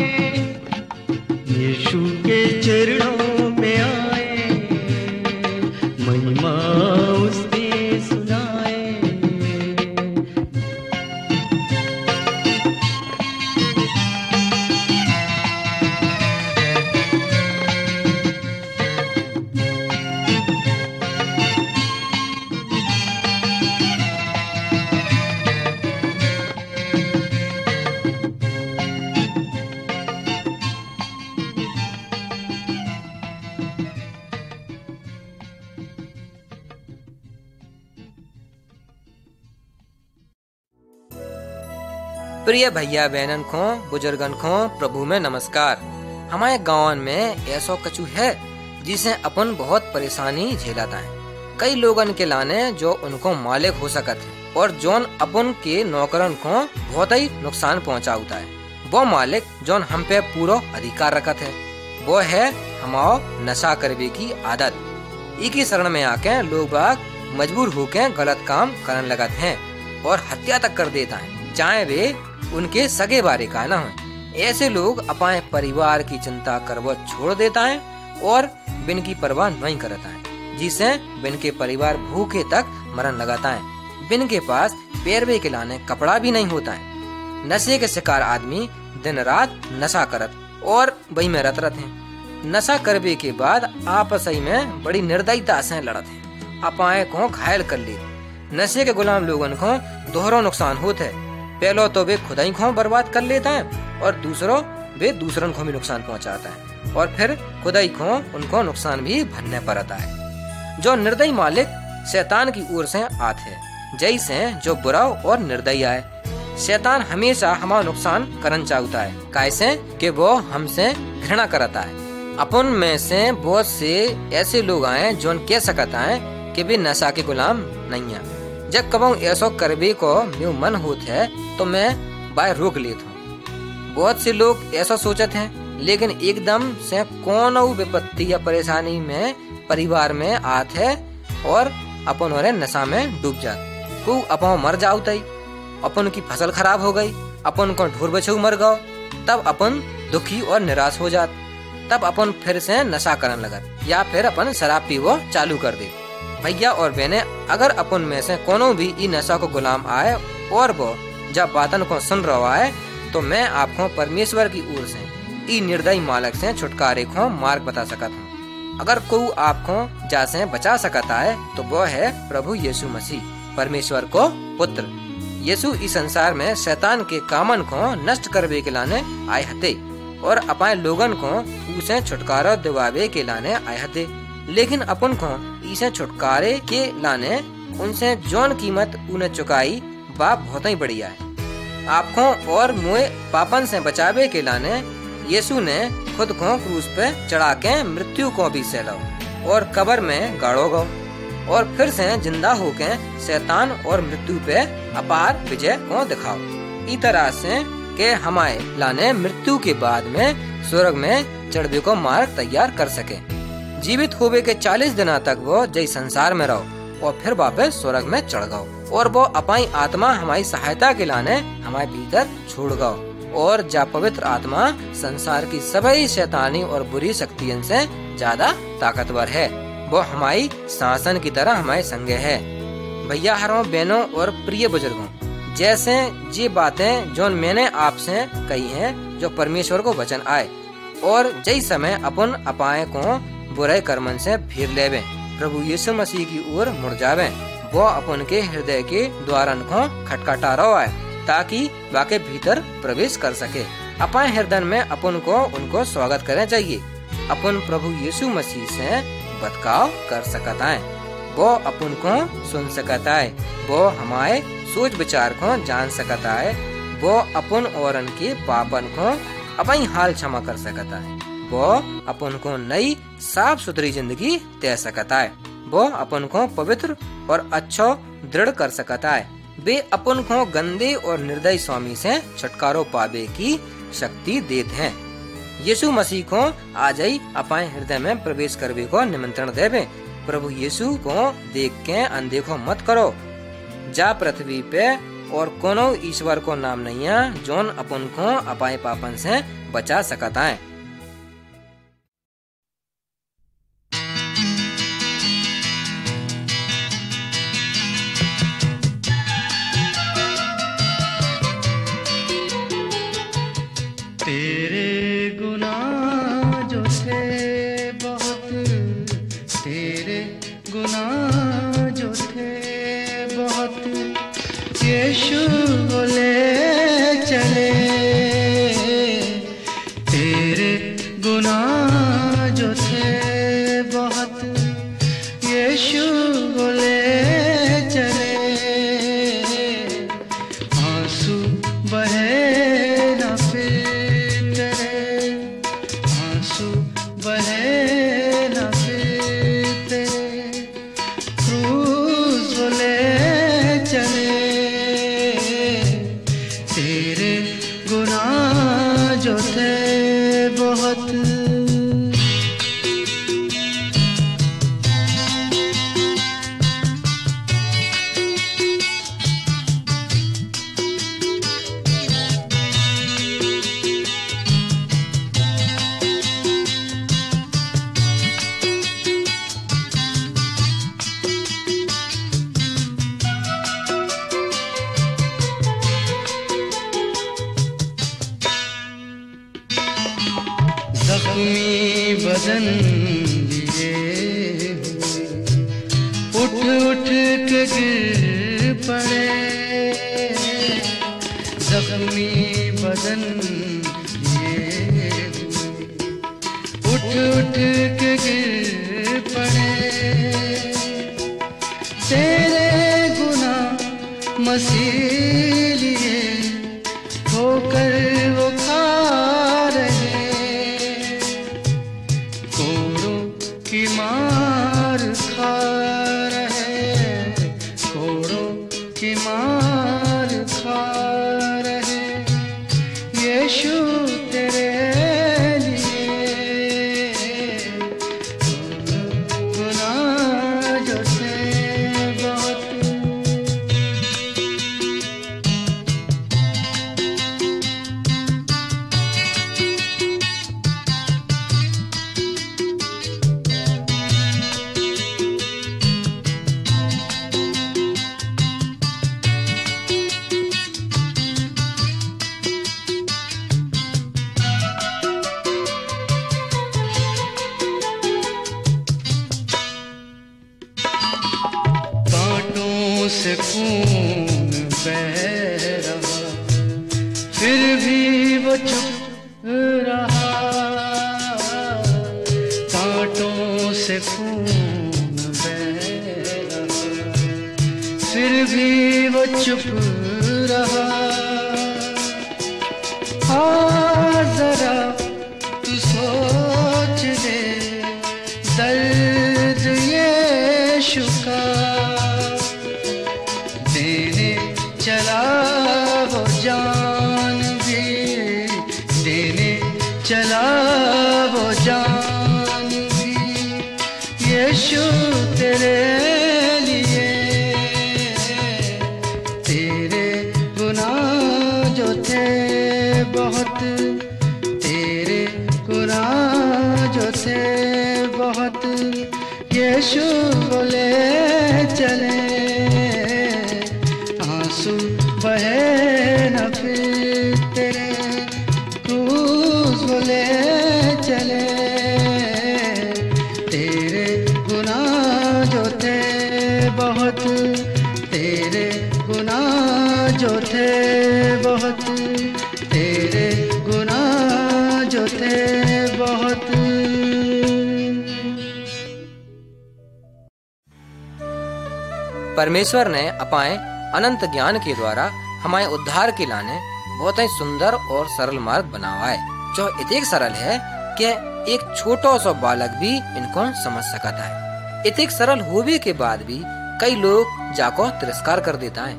यीशु के चरणों में आए, महिमा उसकी सुनाए। प्रिय भैया बहनन को, बुजुर्गन को प्रभु में नमस्कार। हमारे गाँव में ऐसा कछु है जिसे अपन बहुत परेशानी झेलाता है। कई लोगन के लाने जो उनको मालिक हो सकत है और जोन अपन के नौकरन को बहुत ही नुकसान पहुँचाता है। वो मालिक जोन हम पे पूरा अधिकार रखत है, वो है हमारा नशा करने की आदत। एक ही शरण में आके लोग बाग मजबूर होके गलत काम करने लगत हैं और हत्या तक कर देता है, चाहे वे उनके सगे बारे का न हो। ऐसे लोग अपने परिवार की चिंता करवो छोड़ देता है और बिन की परवाह नहीं करता है, जिसे बिन के परिवार भूखे तक मरन लगाता है। बिन के पास पैरवे के लाने कपड़ा भी नहीं होता है। नशे के शिकार आदमी दिन रात नशा करत और वही में रत रहते हैं। नशा करने के बाद आपस में बड़ी निर्दयता से लड़त है, अपाए को घायल कर ले। नशे के गुलाम लोगन को दोहरा नुकसान होता है। पहलो तो वे खुद ही को बर्बाद कर लेता है और दूसरों वे दूसरन को भी नुकसान पहुंचाता है और फिर खुद ही को उनको नुकसान भी भरने पड़ता है। जो निर्दयी मालिक शैतान की ओर से आते है, जैसे जो बुरा और निर्दयी है। शैतान हमेशा हमारा नुकसान करना चाहता है, कैसे कि वो हमसे घृणा करता है। अपन में से बहुत से ऐसे लोग आए जो कह सकता है कि वे नशा के गुलाम नहीं है। जब कबू ऐसा करबे को मेरा मन होता है तो मैं बाय रोक लेता हूँ। बहुत से लोग ऐसा सोचते हैं, लेकिन एकदम से कौन विपत्ति या परेशानी में परिवार में आते है और अपन और नशा में डूब जाते। को अपन मर जाता ही, अपन की फसल खराब हो गई, अपन को ढोर बछऊ मर गओ, तब अपन दुखी और निराश हो जात। तब अपन फिर से नशा करने लगत या फिर अपन शराब पीवो चालू कर दे। भैया और बहने, अगर अपन में से कोनो भी ई नशा को गुलाम आए और वो जब बातन को सुन रहा है, तो मैं आपको परमेश्वर की ओर से ई निर्दयी मालक से छुटकारे को मार्ग बता सकता हूँ। अगर कोई आपको जा से बचा सकता है तो वो है प्रभु यीशु मसीह। परमेश्वर को पुत्र। यीशु इस संसार में शैतान के कामन को नष्ट करवे के लाने आए हते और अपने लोगन को उसे छुटकारा दिवावे के लाने आए हते। लेकिन अपन को इसे छुटकारे के लाने उनसे जौन कीमत उन्हें चुकाई बाप बहुत ही बढ़िया है। आपको और मुझे पापन से बचावे के लाने यीशु ने खुद को क्रूस पे चढ़ा के मृत्यु को भी सहलो और कब्र में गाड़ो गो और फिर से जिंदा होके शैतान और मृत्यु पे अपार विजय को दिखाओ। इस तरह से के हमारे लाने मृत्यु के बाद में स्वर्ग में चढ़वे को मार्ग तैयार कर सके। जीवित होवे के 40 दिना तक वो जय संसार में रहो और फिर वापस स्वर्ग में चढ़ गओ और वो अपनी आत्मा हमारी सहायता के लाने हमारे भीतर छोड़ गओ और जा पवित्र आत्मा संसार की सभी शैतानी और बुरी शक्तियों से ज्यादा ताकतवर है। वो हमारी शासन की तरह हमारे संगे है। भैया हरों, बहनों और प्रिय बुजुर्गों, जैसे ये बातें जो मैंने आपसे कही हैं, जो परमेश्वर को वचन आए और जय समय अपन अपाए को बुरे कर्मन से फिर लेवे, प्रभु यीशु मसीह की ओर मुड़ जावे, वो अपन के हृदय के द्वारन को खटखटा रहा है ताकि वाके भीतर प्रवेश कर सके। अपने हृदय में अपन को उनको स्वागत करना चाहिए। अपन प्रभु यीशु मसीह से बतकाव कर सकता है, वो अपन को सुन सकता है, वो हमारे सोच विचार को जान सकता है, वो अपन औरन के पापन को अपनी हाल क्षमा कर सकता है, वो अपन को नई साफ सुथरी जिंदगी दे सकता है, वो अपन को पवित्र और अच्छा दृढ़ कर सकता है। वे अपन को गंदे और निर्दयी स्वामी से छुटकारो पावे की शक्ति देते हैं। यीशु मसीह को आज ही अपने हृदय में प्रवेश करने को निमंत्रण देवे। प्रभु यीशु को देख के अनदेखो मत करो। जा पृथ्वी पे और कोनो ईश्वर को नाम नहीं है जोन अपन को अपने पापन से बचा सकता है। तेरे गुनाह जो थे बहुत, तेरे गुनाह जो थे बहुत, यीशु ले चले। तेरे गुनाह जो थे बहुत, यीशु ले चले। आंसू बहे न फिर तेरे, आंसू बहे न फिर तेरे, क्रूस ले चले। तेरे गुनाह जो थे बहुत। जख्मी बदन लिए हुए उठ उठ के गिर पड़े। जख्मी बदन लिए हुए उठ उठ के गिर पड़े। तेरे गुनाह मसीह लिए होकर वो खा रहे। की मार खा रहे, कोड़ों की मार खा रहे। यीशु तेरे लिए गुनाह जो थे बहुत। से खून बह रहा, फिर भी वो चुप रहा। कांटों से खून बह रहा, फिर भी वो चुप रहा। हाँ जरा तू सोच ले, दर्द यीशु का देने चला वो जान भी, देने चला वो जान भी। यीशु तेरे लिए, तेरे गुनाह जो थे बहुत, तेरे गुनाह जो थे बहुत, यीशु बोले चले। आंसू बहे न फिर तेरे, क्रूस बोले चले। तेरे गुनाह जो थे बहुत, तेरे गुनाह जो थे बहुत, तेरे गुनाह जो थे बहुत। परमेश्वर ने अपाए अनंत ज्ञान के द्वारा हमारे उद्धार के लाने बहुत ही सुंदर और सरल मार्ग बनावा है, जो इतने सरल है कि एक छोटा सा बालक भी इनको समझ सकता है। इतने सरल होने के बाद भी कई लोग जाको तिरस्कार कर देता है।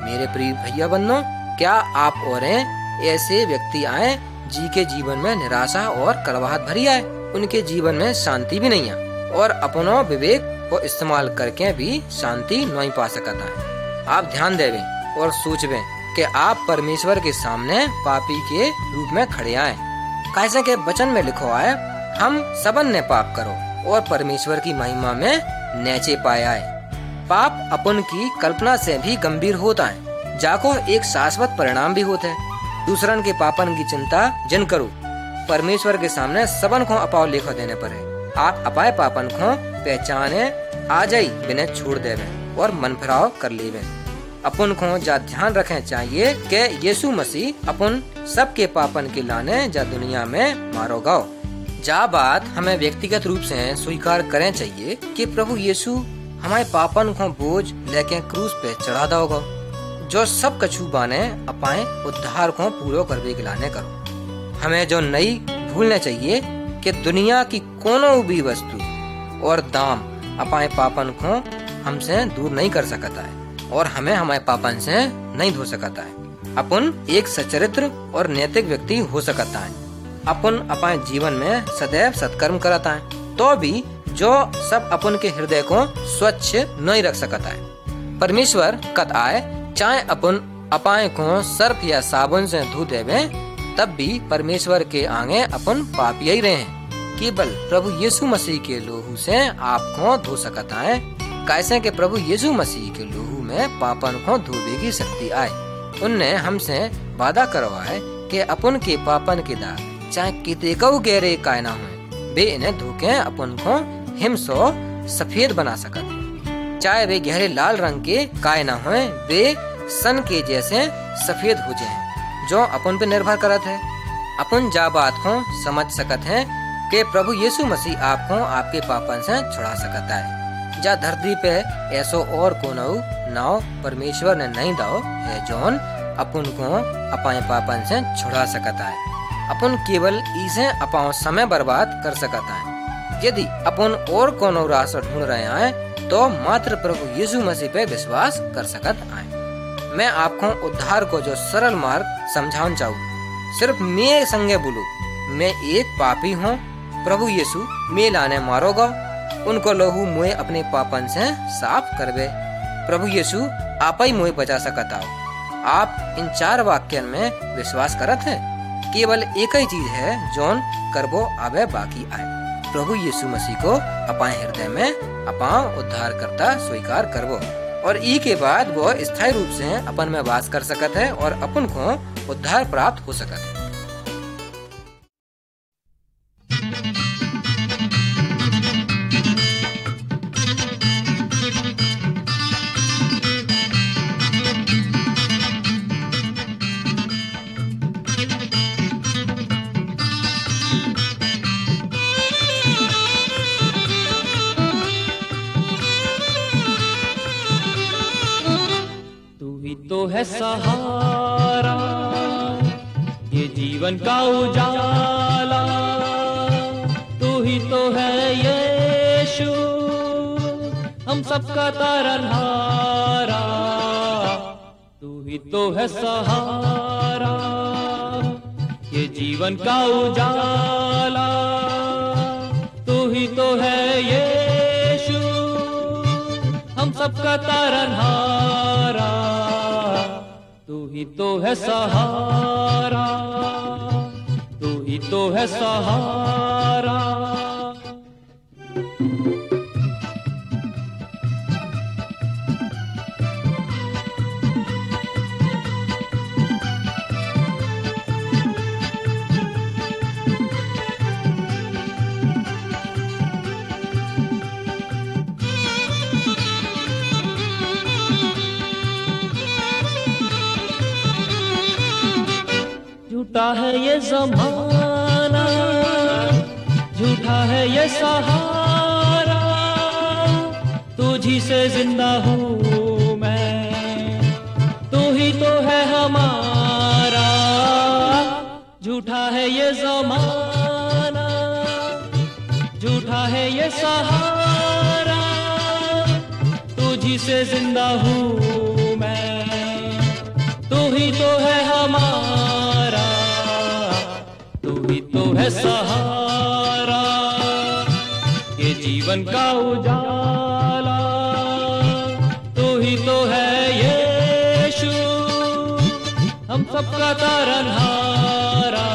मेरे प्रिय भैया बहनों, क्या आप और ऐसे व्यक्ति आए जी के जीवन में निराशा और कड़वाहट भरी आए, उनके जीवन में शांति भी नहीं है और अपना विवेक को इस्तेमाल करके भी शांति नहीं पा सकता है। आप ध्यान देवें और सोचवें कि आप परमेश्वर के सामने पापी के रूप में खड़े आए। कैसे के वचन में लिखो है, हम सबन ने पाप करो और परमेश्वर की महिमा में नीचे पाया है। पाप अपन की कल्पना से भी गंभीर होता है, जाको एक शाश्वत परिणाम भी होता है। दूसरन के पापन की चिंता जन करो, परमेश्वर के सामने सबन को अपाव लेखा देने पर है। आप अपाए पापन को पहचाने आ जाई बिना छोड़ देवे और मन फिराव कर लेवे। अपन को जा ध्यान रखे चाहिए कि यीशु मसीह अपन सबके पापन के लाने जा दुनिया में मारो गाओ। जा बात हमें व्यक्तिगत रूप से स्वीकार करें चाहिए कि प्रभु यीशु हमारे पापन को बोझ लेके क्रूस पे चढ़ा दोगा, जो सब कछु बाने अपाए उद्धार को पूरा करवे के लाने करो। हमें जो नई भूलना चाहिए कि दुनिया की कोनो भी वस्तु और दाम अपाए पापन को हमसे दूर नहीं कर सकता है और हमें हमारे पापन से नहीं धो सकता है। अपन एक सचरित्र और नैतिक व्यक्ति हो सकता है। अपन अपने जीवन में सदैव सत्कर्म करता है, तो भी जो सब अपन के हृदय को स्वच्छ नहीं रख सकता है। परमेश्वर कत आए चाहे अपन अपाए को सर्फ या साबुन से धो देवे, तब भी परमेश्वर के आगे अपन पापी ही रहे हैं। केवल प्रभु यीशु मसीह के लोहू से आपको धो सकता है। कैसे के प्रभु यीशु मसीह के लोहू में पापन को धोने की शक्ति आए। उनने हमसे वादा करवाए कि अपन के पापन के दाग चाहे कितने को गहरे काय ना हो, वे इन्हें धोके अपन को हिमसो सफेद बना सकते। चाहे वे गहरे लाल रंग के काय ना होए, वे सन के जैसे सफेद हो जाएं, जो अपन पे निर्भर करत है। अपन जा बात को समझ सकत है कि प्रभु यीशु मसीह आपको आपके पापन से छुड़ा सकता है। जा धरती पे ऐसो और कोनो नाव परमेश्वर ने नहीं दाओ है जोन अपन को अपने पापन से छुड़ा सकता है। अपन केवल इसे अपना समय बर्बाद कर सकता है। यदि अपन और कोनो रास्ता ढूंढ रहे हैं तो मात्र प्रभु यीशु मसीह पे विश्वास कर सकत है। मैं आपको उद्धार को जो सरल मार्ग समझाना चाहूँ। सिर्फ मैं संगे बोलू, मैं एक पापी हूँ, प्रभु यीशु मैं लाने मारोगा, उनको लहू मुझे अपने पापन से साफ करवे। प्रभु यीशु आप ही मुझे बचा सकता हो। आप इन 4 वाक्यन में विश्वास करत है। केवल एक ही चीज है जोन करबो आवे बाकी आए। प्रभु यीशु मसीह को अपने हृदय में अपना उद्धार करता स्वीकार करबो और ई के बाद वो स्थायी रूप से अपन में वास कर सकत है और अपन को उद्धार प्राप्त हो सकत है। तो है सहारा, ये जीवन का उजाला, तू ही तो है यीशु, हम सबका तारनहारा। तू ही तो है सहारा, ये जीवन का उजाला, तू ही तो है यीशु, हम सबका तारनहारा। तू ही तो है सहारा, तू ही तो है सहारा। झूठा है ये ज़माना, झूठा है ये सहारा, तुझी से जिंदा हूँ मैं, तू ही तो है हमारा। झूठा है ये ज़माना, झूठा है ये सहारा, तुझी से जिंदा हूँ मैं, तू ही तो है हमारा। तू ही तो है सहारा, ये जीवन का उजाला, तू ही तो है यीशु, हम सबका तारनहारा।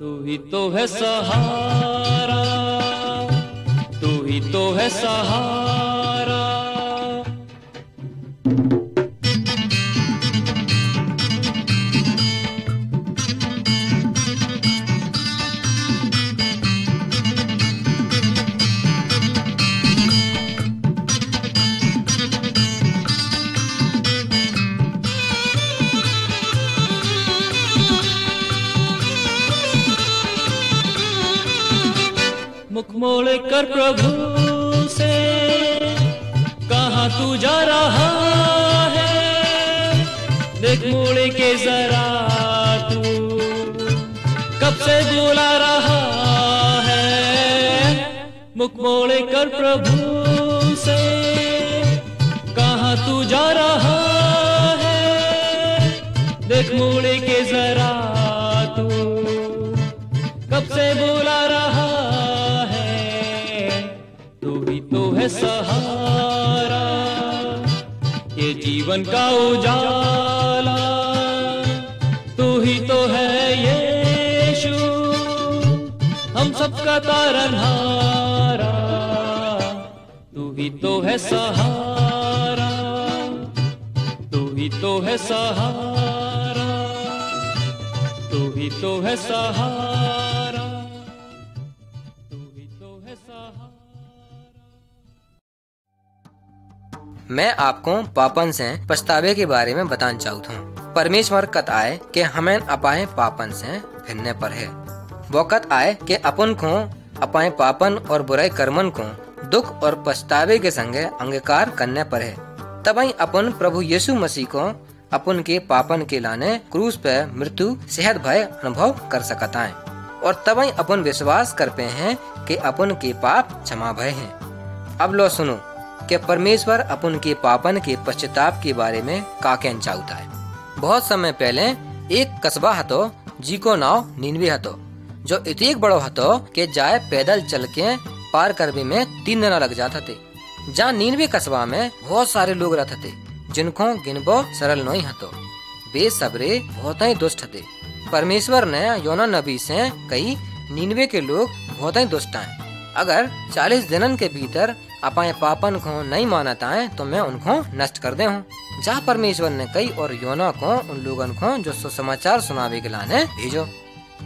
तू ही तो है सहारा, तू ही तो है सहारा। मुख मोड़ कर प्रभु से कहाँ तू जा रहा है, देख मोड़ के जरा तू कब से बुला रहा है। मुख मोड़ कर प्रभु से कहाँ तू जा रहा है, देख मोड़ के जरा तू कब से बुला रहा है। तू ही तो है सहारा, ये जीवन का उजाला, तू ही तो है यीशु, हम सबका तारनहारा। तू ही तो है सहारा, तू ही तो है सहारा, तू ही तो है सहारा, तू ही तो है सहारा। मैं आपको पापन से पछतावे के बारे में बताना चाहता हूँ। परमेश्वर कत आए कि हमें अपाए पापन से फिरने पर है। वो कत आए कि अपन को अपाए पापन और बुराई कर्मन को दुख और पछतावे के संगे अंगीकार करने पर है। तब अपन प्रभु यीशु मसीह को अपन के पापन के लाने क्रूस पे मृत्यु सेहत भय अनुभव कर सकता है, और तब अपन विश्वास करते हैं कि अपन के पाप क्षमा भय हैं। अब लो सुनो कि परमेश्वर अपन के पापन के पश्चाताप के बारे में का कहना चाहता है। बहुत समय पहले एक कस्बा हतो जिको नाव नीनवे हतो, जो इतने बड़ो हतो कि जाए पैदल चल के पार करने में 3 दिन लग जाते थे। जहाँ नीनवे कस्बा में बहुत सारे लोग रहते थे जिनको गिनबो सरल नहीं हतो। वे सबरे बहुत ही दुष्ट थे। परमेश्वर ने योना नबी से कही नीनवे के लोग बहुत ही दुष्ट हैं। अगर 40 दिनन के भीतर अपने पापन को नहीं मानता है तो मैं उनको नष्ट कर दे हूँ। जहाँ परमेश्वर ने कही और योना को उन लोगन को जो सुसमाचार सुनावे के लाने भेजो।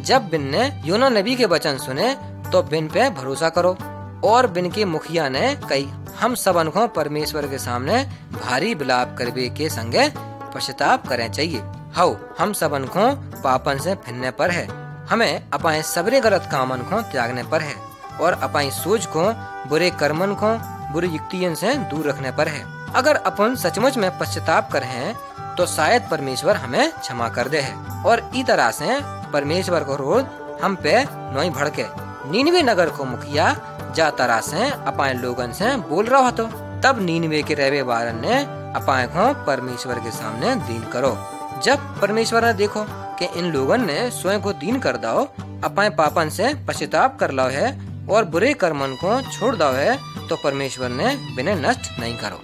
जब बिन ने योना नबी के वचन सुने तो बिन पे भरोसा करो। और बिन के मुखिया ने कही हम सबन को परमेश्वर के सामने भारी विलाप करवे के संगे पश्चाताप करना चाहिए। हाउ हम सबन को पापन से फिरने पर है। हमें अपने सबरे गलत कामन को त्यागने पर है और अपनी सोच को बुरे कर्मन को बुरी युक्तियन से दूर रखने पर है। अगर अपन सचमुच में पश्चाताप करें तो शायद परमेश्वर हमें क्षमा कर दे है और ई तरह से परमेश्वर को रोज हम पे नहीं भड़के। नीनवे नगर को मुखिया जा तरह से अपाए लोगन से बोल रहा तो तब नीनवे के रहने वालन ने अपाए को परमेश्वर के सामने दीन करो। जब परमेश्वर ने देखो कि इन लोगन ने स्वयं को दीन कर दाओ, अपाए पापन से पश्चाताप कर लाओ है और बुरे कर्मन को छोड़ दाओ है, तो परमेश्वर ने बिने नष्ट नहीं करो।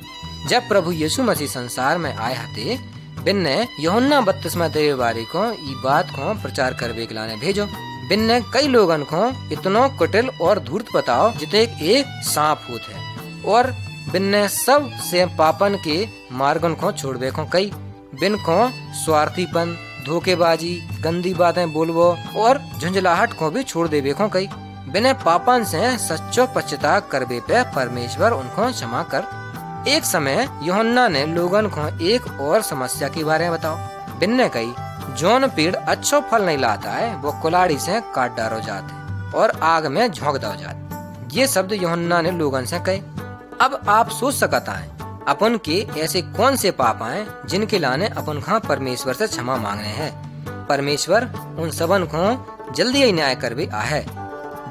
जब प्रभु यीशु मसीह संसार में आए हते बिन्ने यूहन्ना बपतिस्मा देवे वारी को ई बात को प्रचार करवे के लाने भेजो। बिन्ने कई लोगन को इतनो कुटिल और धूर्त बताओ जिते एक सांप होत है और बिन्ने सब से पापन के मार्गन को छोड़वे को कई बिन को स्वार्थीपन, धोखेबाजी, गंदी बातें बोलवो और झुंझलाहट को भी छोड़ देवे को कई बिना पापन से सच्चो पश्चाताप करवे पे परमेश्वर उनको क्षमा कर। एक समय यूहन्ना ने लोगन को एक और समस्या के बारे में बताओ। बिन्ने कही जोन पेड़ अच्छो फल नहीं लाता है वो कुलाड़ी से काट डालो जाते और आग में झोंक दो जाते। ये शब्द यूहन्ना ने लोगन से कहे। अब आप सोच सकता है अपन के ऐसे कौन से पाप आए जिनके लाने अपन खां परमेश्वर से क्षमा मांगने हैं। परमेश्वर उन सबन को जल्दी ही न्याय करवे आहे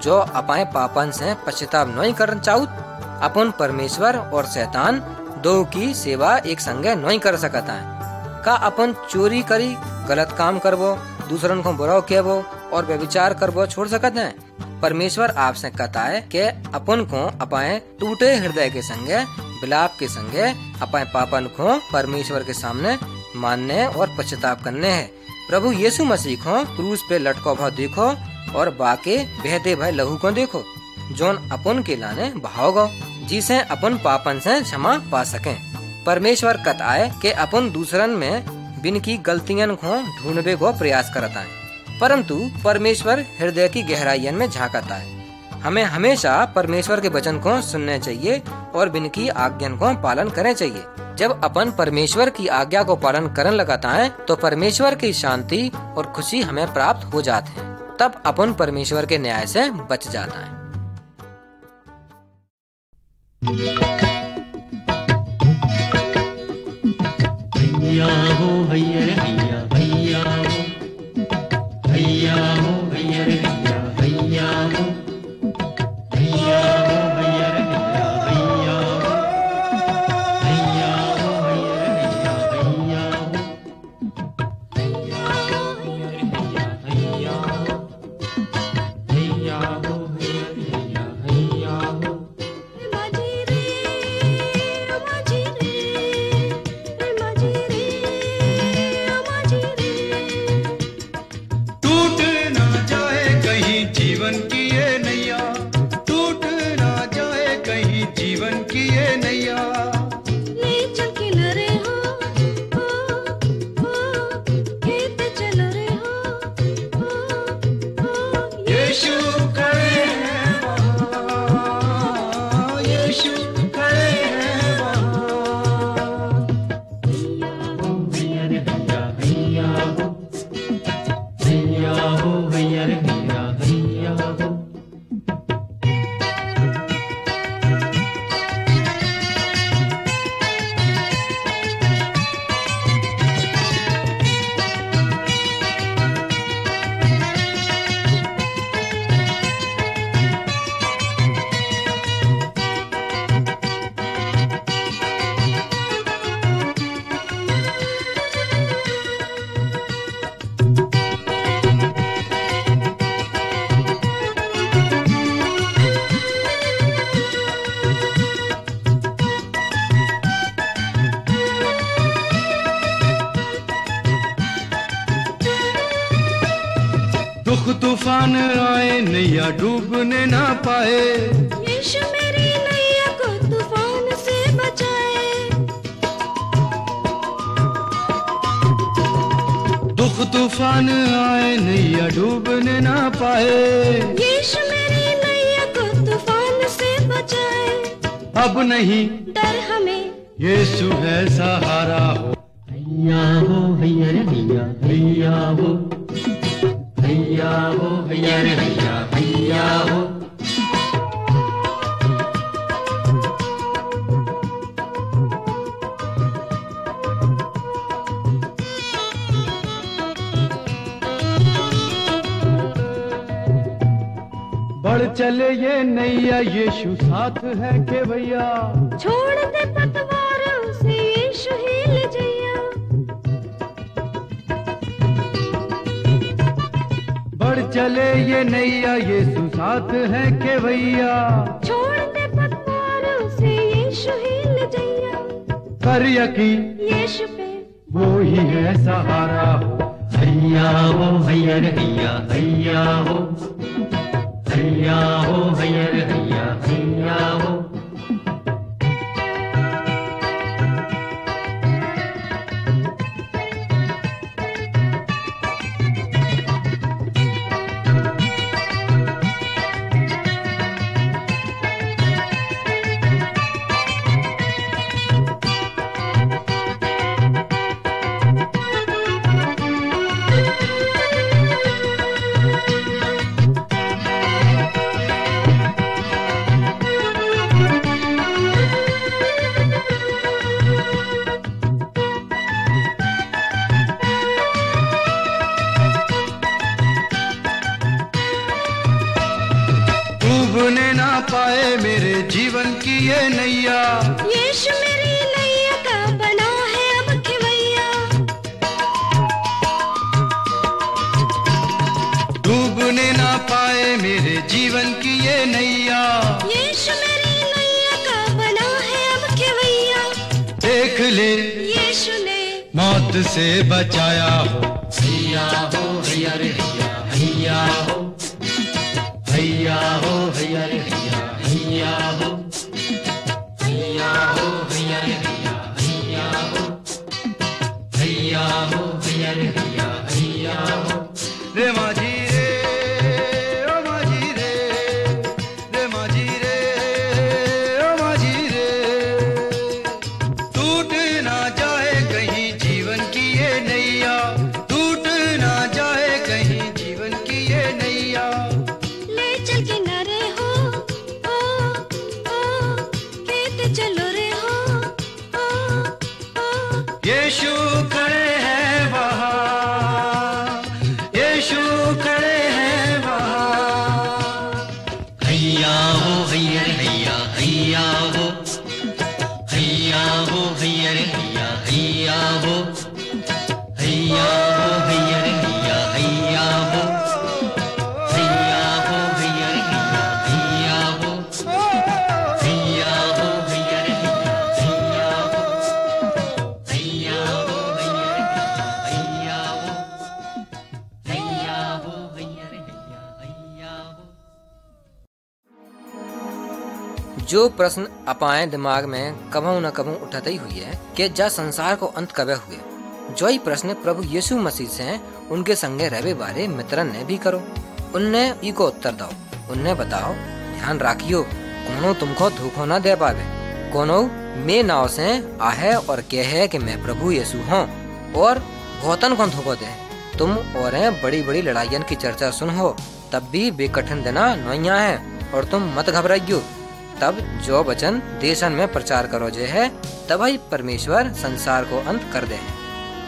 जो अपाए पापन से पश्चाताप नहीं करना चाहूत। अपन परमेश्वर और शैतान दो की सेवा एक संगे नहीं कर सकता है। का अपन चोरी करी, गलत काम करबो, दूसरन को बुरा कहबो और व्यभिचार करबो छोड़ सकते हैं। परमेश्वर आपसे कहता है कि अपन को अपाए टूटे हृदय के संगे विलाप के संगे अपाए पापन को परमेश्वर के सामने मानने और पश्चाताप करने हैं। प्रभु यीशु मसीह को क्रूस पे लटको भाव देखो और बाके बहते भाई लहू को देखो जोन अपन के लाने बहाओ जिसे अपन पापन से क्षमा पा सकें। परमेश्वर कहता है कि अपन दूसरन में बिन की गलतियन को ढूंढने को प्रयास करता है, परंतु परमेश्वर हृदय की गहराइयन में झांकता है। हमें हमेशा परमेश्वर के वचन को सुनने चाहिए और बिन की आज्ञा को पालन करने चाहिए। जब अपन परमेश्वर की आज्ञा को पालन करने लगाता है तो परमेश्वर की शांति और खुशी हमें प्राप्त हो जाते हैं। तब अपन परमेश्वर के न्याय से बच जाता है। हैया हो हैया रे हैया, हैया हो हैया हो हैया रे हैया, हैया हो हैया हो हैया रे हैया, हैया हो हैया हो हैया रे हैया, हैया हो हैया हो हैया रे हैया, हैया हो हैया हो हैया रे हैया, हैया हो। दुख तूफान आए नैया डूबने ना पाए, यीशु मेरी नैया को तूफान से बचाए। दुख तूफान आए नैया डूबने ना पाए, यीशु मेरी नैया को तूफान से बचाए। अब नहीं डर हमें, यीशु है सहारा हो। हैया हो हैया रे हैया, हैया हो हैया हो हैया रे हैया, हैया हो। चले ये नैया यीशु साथ है के भैया। छोड़ दे पतवार उसे यीशु ही ले जइया। बढ़ चले ये नैया यीशु साथ है के भैया। छोड़ दे पतवार उसे यीशु ही ले जइया। कर यकीन यीशु पे वो ही है सहारा हो। हैया हो हैया रे हैया, हैया हो हैया हो हैया रे हैया, हैया हो। डूबने ना पाए मेरे जीवन की ये नैया। यीशु मेरी नैया का बना है अब खिवैया। डूबने ना पाए मेरे जीवन की ये नैया। यीशु मेरी नैया का बना है अब खिवैया। देख ले यीशु ने मौत से बचाया हो। हैया हो हैया रे हैया, हैया हो हैया हो हैया रे हैया, हैया हो हैया हो हैया रे हैया, हैया हो हैया हो हैया रे हैया, हैया हो। रे माझी रे ओ माझी रे, रे माझी रे ओ माझी रे। टूट ना जाए कहीं जीवन की ये नैया, टूट ना जाए कहीं जीवन की ये नैया। ले चल किनारे हो ओ कहते चलो रे हो ओ यीशु खड़े हैं वहाँ, यीशु खड़े हैं वहाँ। हैया हो हैया रे हैया, हैया हो हैया हो हैया रे हैया, हैया हो हैया हो हैया रे हैया, हैया हो हैया हो हैया रे हैया, हैया हो हैया हो हैया रे हैया, हैया हो हैया हो हैया रे हैया, हैया हो हैया हो हैया रे हैया, हैया हो। जो प्रश्न अपाए दिमाग में कबहू न कबहू उठते ही हुई है कि जा संसार को अंत कबे हुए। जो ही प्रश्न प्रभु यीशु मसीह से उनके संगे रहवे बारे मित्रन ने भी करो। उनने इको उत्तर दो। उनने बताओ ध्यान राखियो कोनो तुमको धोखो न दे पावे। कोनो मैं नाव से आहे और कहे कि मैं प्रभु यीशु हूँ और बहुतन को धोखो दे। तुम और बड़ी बड़ी लड़ाइयन की चर्चा सुन हो तब भी वे कठिन दिना नैया है और तुम मत घबराइयो। तब जो वचन देशन में प्रचार करो जे है तब ही परमेश्वर संसार को अंत कर दे।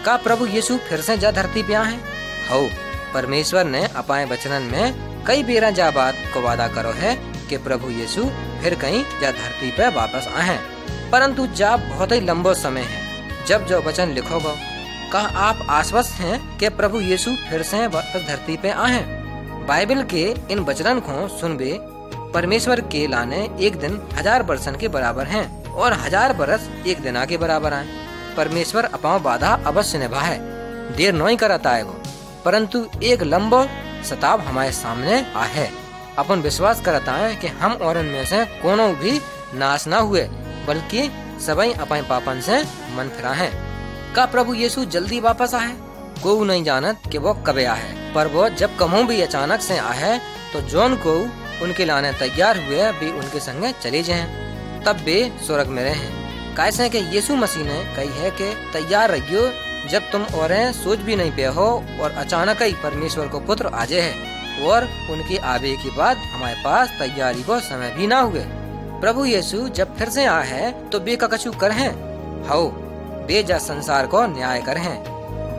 का प्रभु यीशु फिर से जा धरती पे आए? हो परमेश्वर ने अपाए वचनन में कई बेरा जा बात को वादा करो है कि प्रभु यीशु फिर कहीं जा धरती पे वापस आए। परंतु जा बहुत ही लंबो समय है जब जो वचन लिखोगे। का आप आश्वस्त हैं कि प्रभु यीशु फिर से वापस धरती पे आए? बाइबल के इन वचनन को सुनबे परमेश्वर के लाने एक दिन 1000 बरसन के बराबर हैं और 1000 बरस एक दिना के बराबर आए। परमेश्वर अपाओ बाधा अवश्य निभाए, देर नहीं करता है वो। परंतु एक लंबो शताब हमारे सामने आहे। अपन विश्वास करता है कि हम और में से कोनो भी नाश न हुए बल्कि सभी अपने पापन से मन फिरा है। का प्रभु यीशु जल्दी वापस आए? कोई नहीं जानत कि वो कबे आए, पर वो जब कमो भी अचानक से आए तो जौन को उनके लाने तैयार हुए भी उनके संगे चले जाएं। तब वे स्वर्ग में रहें। कैसे कि यीशु मसीह ने कही है कि तैयार रहियो जब तुम और सोच भी नहीं पे हो और अचानक ही परमेश्वर को पुत्र आ जाए है और उनके आवे के बाद हमारे पास तैयारी को समय भी ना हुए। प्रभु यीशु जब फिर से आए है तो बे का कछु कर है हो बे जा संसार को न्याय कर है।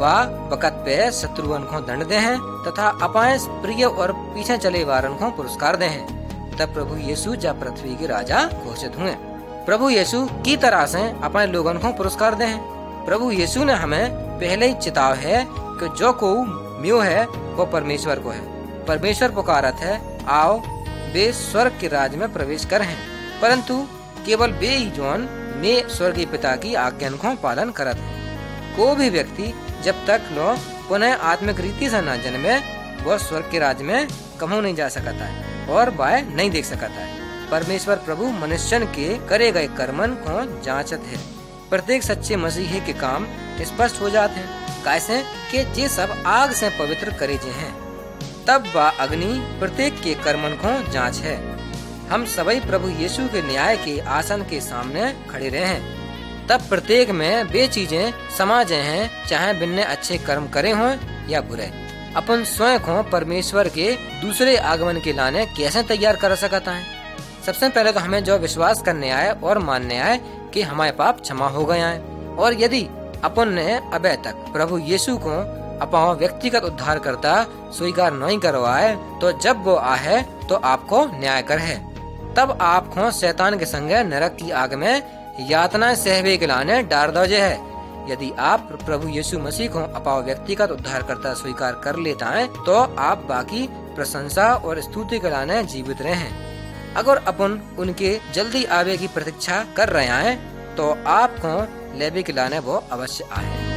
वह वक़्त पे शत्रुओं को दंड दे हैं तथा अपाए प्रिय और पीछे चले वारन को पुरस्कार दे हैं। तब प्रभु यीशु जब पृथ्वी के राजा घोषित हुए। प्रभु यीशु की तरह से अपने लोगों को पुरस्कार दे हैं। प्रभु यीशु ने हमें पहले ही चेताव है कि जो को म्यू है वो परमेश्वर को है। परमेश्वर पुकारत है, आओ वे स्वर्ग के राज में प्रवेश कर हैं, परंतु केवल वे ही जोन में स्वर्गीय पिता की आज्ञा को पालन करत है। कोई भी व्यक्ति जब तक लो पुनः आत्मिक रीति से न जन्मे वो स्वर्ग के राज में कभी नहीं जा सकता है और वह नहीं देख सकता है। परमेश्वर प्रभु मनुष्यन के करे गए कर्मन को जांचत है। प्रत्येक सच्चे मसीही के काम स्पष्ट हो जाते हैं, कैसे कि जे सब आग से पवित्र करे जे हैं। तब वह अग्नि प्रत्येक के कर्मन को जांच है। हम सभी प्रभु यीशु के न्याय के आसन के सामने खड़े रहे हैं। तब प्रत्येक में वे चीजें समाज हैं, चाहे बिन्ने अच्छे कर्म करे हों या बुरे। अपन स्वयं को परमेश्वर के दूसरे आगमन के लाने कैसे तैयार कर सकता है। सबसे पहले तो हमें जो विश्वास करने आए और मानने आए कि हमारे पाप क्षमा हो गए हैं, और यदि अपन ने अभी तक प्रभु यीशु को अपना व्यक्तिगत उद्धार करता स्वीकार नहीं करवाए, तो जब वो आए तो आपको न्याय कर है। तब आपको शैतान के संगे नरक की आग में यातना सहवे के लाने डार दोजे है। यदि आप प्रभु यीशु मसीह को अपना व्यक्तिगत उद्धार करता स्वीकार कर लेता है, तो आप बाकी प्रशंसा और स्तुति के लाने जीवित रहे हैं। अगर अपन उनके जल्दी आवे की प्रतीक्षा कर रहे हैं, तो आपको लेवे के लाने वो अवश्य आए।